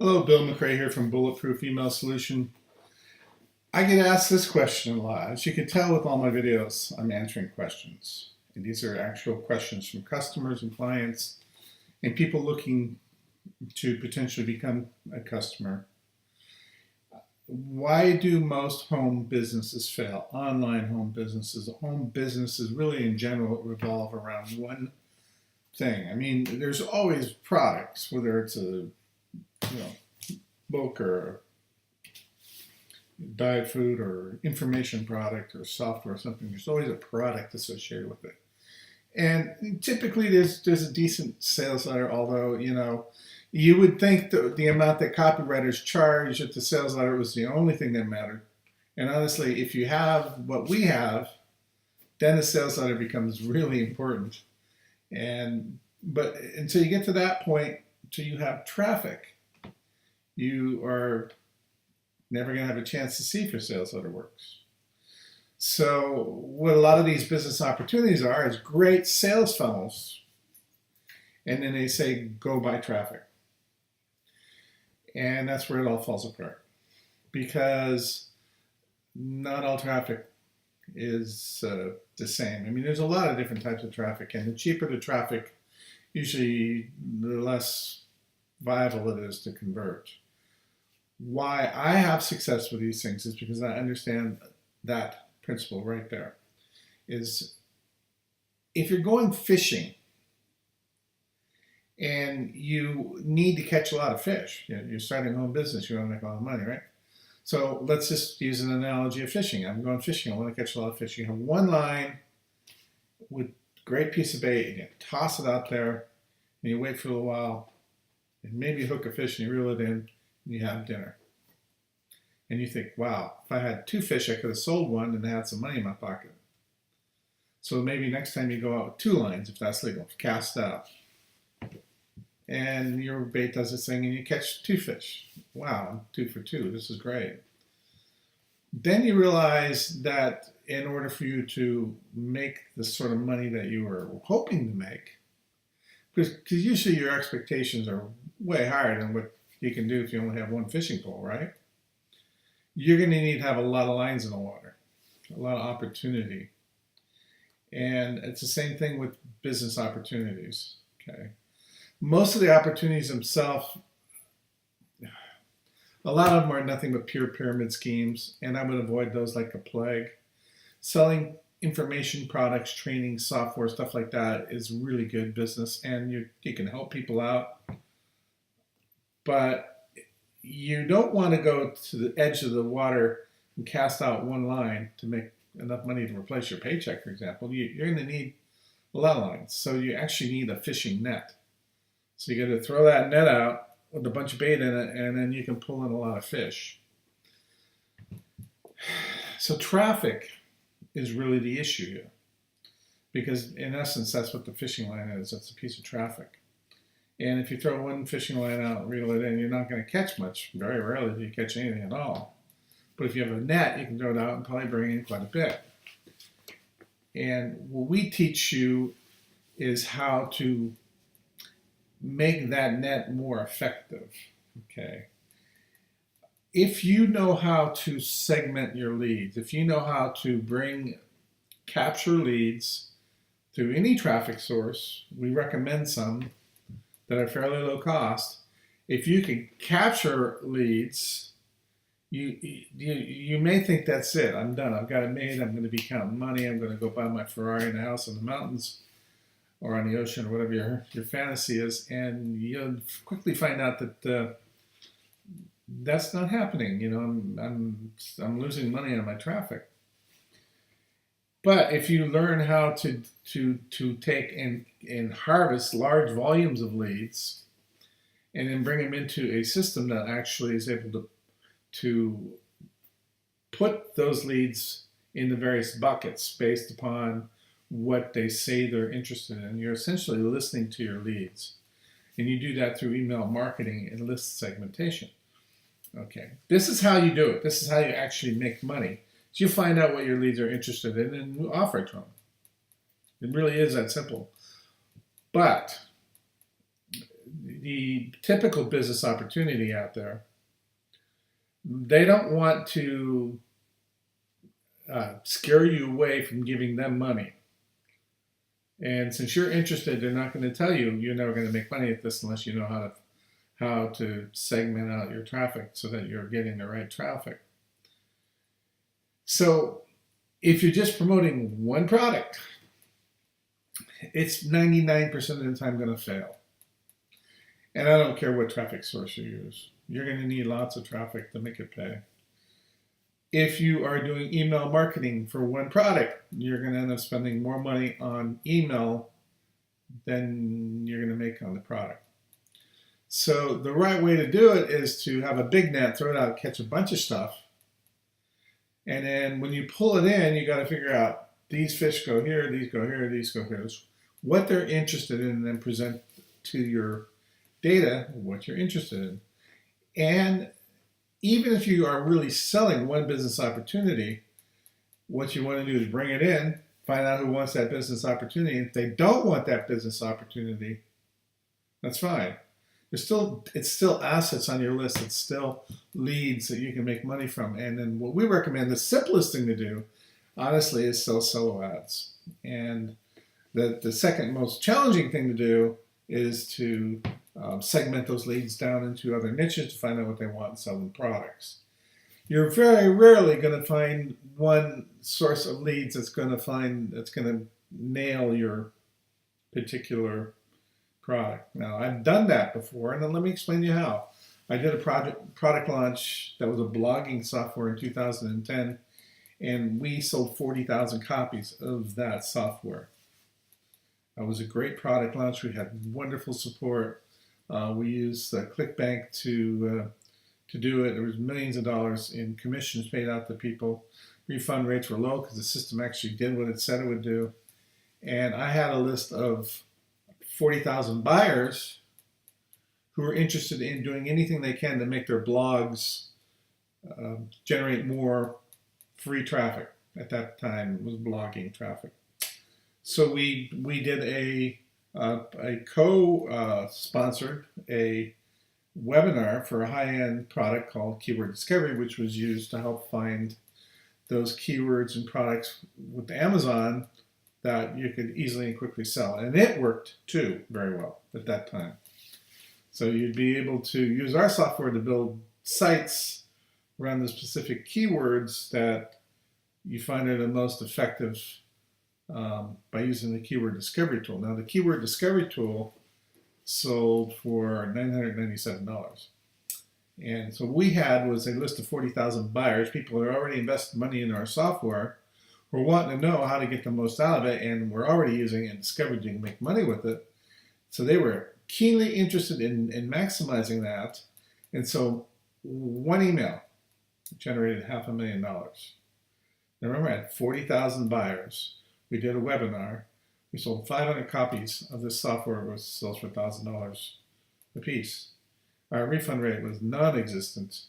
Hello, Bill McRae here from Bulletproof Email Solution. I get asked this question a lot. As you can tell with all my videos, I'm answering questions. And these are actual questions from customers and clients and people looking to potentially become a customer. Why do most home businesses fail? Online home businesses really in general revolve around one thing. I mean, there's always products, whether it's a book or diet food or information product or software or something. There's always a product associated with it. And typically there's a decent sales letter, although, you would think the amount that copywriters charge at the sales letter was the only thing that mattered. And honestly, if you have what we have, then the sales letter becomes really important. But until you get to that point, until you have traffic, you are never going to have a chance to see if your sales letter works. So what a lot of these business opportunities are is great sales funnels. And then they say, go buy traffic. And that's where it all falls apart. Because not all traffic is the same. I mean, there's a lot of different types of traffic. And the cheaper the traffic, usually the less viable it is to convert. Why I have success with these things is because I understand that principle right there. Is if you're going fishing and you need to catch a lot of fish, you're starting a home business, you want to make a lot of money, right? So let's just use an analogy of fishing. I'm going fishing, I want to catch a lot of fish. You have one line with a great piece of bait, and you toss it out there, and you wait for a little while, and maybe you hook a fish and you reel it in, and you have dinner. And you think, wow, if I had two fish, I could have sold one and had some money in my pocket. So maybe next time you go out with two lines, if that's legal, cast out. And your bait does its thing and you catch two fish. Wow, I'm 2 for 2. This is great. Then you realize that in order for you to make the sort of money that you were hoping to make, because usually your expectations are way higher than what you can do if you only have one fishing pole, right? You're going to need to have a lot of lines in the water, a lot of opportunity. And it's the same thing with business opportunities, okay? Most of the opportunities themselves, a lot of them are nothing but pure pyramid schemes, and I would avoid those like a plague. Selling information products, training, software, stuff like that is really good business, and you can help people out. But you don't want to go to the edge of the water and cast out one line to make enough money to replace your paycheck, for example. You're going to need a lot of lines. So you actually need a fishing net. So you got to throw that net out with a bunch of bait in it, and then you can pull in a lot of fish. So traffic is really the issue here. Because in essence, that's what the fishing line is. It's a piece of traffic. And if you throw one fishing line out and reel it in, you're not going to catch much. Very rarely do you catch anything at all. But if you have a net, you can throw it out and probably bring in quite a bit. And what we teach you is how to make that net more effective. Okay. If you know how to segment your leads, if you know how to capture leads through any traffic source, we recommend some that are fairly low cost. If you can capture leads, you may think that's it. I'm done. I've got it made. I'm going to be counting money. I'm going to go buy my Ferrari and a house in the mountains or on the ocean or whatever your fantasy is. And you'll quickly find out that that's not happening. I'm losing money on my traffic. But if you learn how to take and harvest large volumes of leads and then bring them into a system that actually is able to put those leads in the various buckets based upon what they say they're interested in, you're essentially listening to your leads. And you do that through email marketing and list segmentation. Okay, this is how you do it. This is how you actually make money. So you find out what your leads are interested in and you offer it to them. It really is that simple. But the typical business opportunity out there, they don't want to scare you away from giving them money. And since you're interested, they're not going to tell you you're never going to make money at this unless you know how to segment out your traffic so that you're getting the right traffic. So if you're just promoting one product, it's 99% of the time going to fail. And I don't care what traffic source you use. You're going to need lots of traffic to make it pay. If you are doing email marketing for one product, you're going to end up spending more money on email than you're going to make on the product. So the right way to do it is to have a big net, throw it out, catch a bunch of stuff. And then when you pull it in, you got to figure out these fish go here, these go here, these go here. What they're interested in, and then present to your data what you're interested in. And even if you are really selling one business opportunity, what you want to do is bring it in, find out who wants that business opportunity. If they don't want that business opportunity, that's fine. It's still assets on your list. It's still leads that you can make money from. And then what we recommend, the simplest thing to do, honestly, is sell solo ads. And the second most challenging thing to do is to segment those leads down into other niches to find out what they want and sell them products. You're very rarely going to find one source of leads that's going to nail your particular product. Now, I've done that before, and then let me explain to you how. I did a product launch that was a blogging software in 2010, and we sold 40,000 copies of that software. It was a great product launch. We had wonderful support. We used ClickBank to do it. There was millions of dollars in commissions paid out to people. Refund rates were low because the system actually did what it said it would do. And I had a list of 40,000 buyers who were interested in doing anything they can to make their blogs generate more free traffic. At that time, it was blogging traffic. So we did a co-sponsored a webinar for a high-end product called Keyword Discovery, which was used to help find those keywords and products with Amazon that you could easily and quickly sell. And it worked too very well at that time. So you'd be able to use our software to build sites around the specific keywords that you find are the most effective by using the Keyword Discovery tool. Now, the Keyword Discovery tool sold for $997. And so what we had was a list of 40,000 buyers, people who had already invested money in our software, who were wanting to know how to get the most out of it, and were already using it and discovered you can make money with it. So they were keenly interested in maximizing that. And so one email generated $500,000. Now remember, I had 40,000 buyers. We did a webinar. We sold 500 copies of this software, which sells for $1,000 a piece. Our refund rate was non-existent,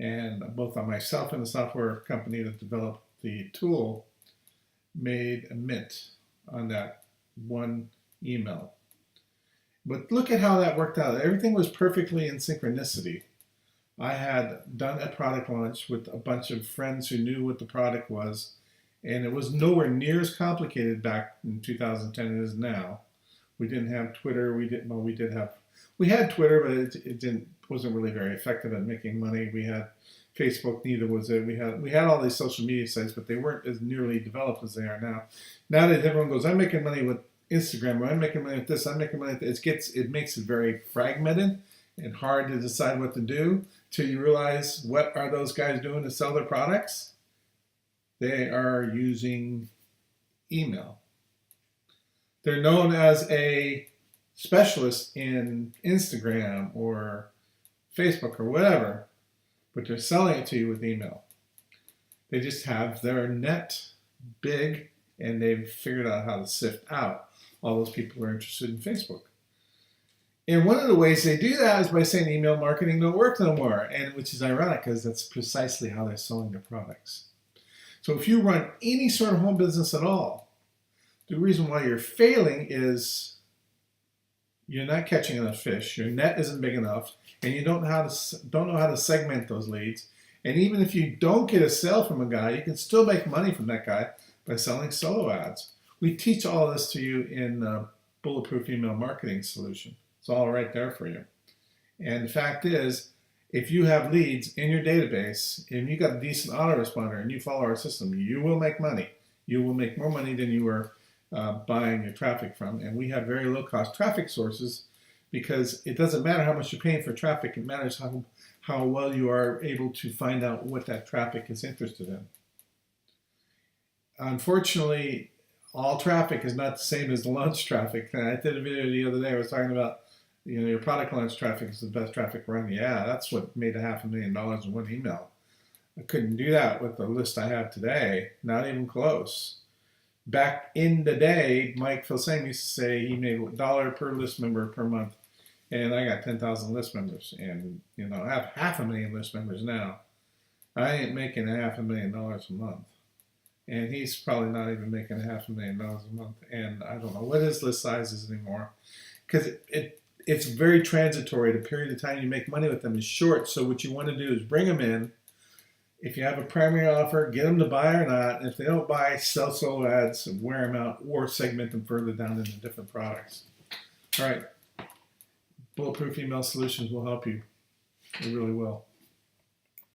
and both on myself and the software company that developed the tool made a mint on that one email. But look at how that worked out. Everything was perfectly in synchronicity. I had done a product launch with a bunch of friends who knew what the product was, and it was nowhere near as complicated back in 2010 as it is now. We didn't have Twitter. We had Twitter, but it wasn't really very effective at making money. We had Facebook, neither was it. We had all these social media sites, but they weren't as nearly developed as they are now. Nowadays, everyone goes, I'm making money with Instagram, or I'm making money with this, I'm making money with this. It makes it very fragmented and hard to decide what to do till you realize, what are those guys doing to sell their products? They are using email. They're known as a specialist in Instagram or Facebook or whatever, but they're selling it to you with email. They just have their net big, and they've figured out how to sift out all those people who are interested in Facebook. And one of the ways they do that is by saying email marketing don't work no more, and which is ironic because that's precisely how they're selling their products. So if you run any sort of home business at all, the reason why you're failing is you're not catching enough fish, your net isn't big enough, and you don't know how to segment those leads. And even if you don't get a sale from a guy, you can still make money from that guy by selling solo ads. We teach all of this to you in Bulletproof Email Marketing Solution. It's all right there for you. And the fact is, if you have leads in your database and you got a decent autoresponder and you follow our system, you will make money. You will make more money than you were buying your traffic from. And we have very low cost traffic sources because it doesn't matter how much you're paying for traffic. It matters how well you are able to find out what that traffic is interested in. Unfortunately, all traffic is not the same as the launch traffic. And I did a video the other day. I was talking about, your product launch traffic is the best traffic run. Yeah, that's what made $500,000 in one email. I couldn't do that with the list I have today. Not even close. Back in the day, Mike Filsaime used to say he made $1 per list member per month. And I got 10,000 list members. And, I have 500,000 list members now. I ain't making $500,000 a month. And he's probably not even making $500,000 a month. And I don't know what his list size is anymore. Because it's very transitory. The period of time you make money with them is short. So what you want to do is bring them in. If you have a primary offer, get them to buy or not. And if they don't buy, sell solo ads and wear them out or segment them further down into different products. All right. Bulletproof Email Solutions will help you. It really will.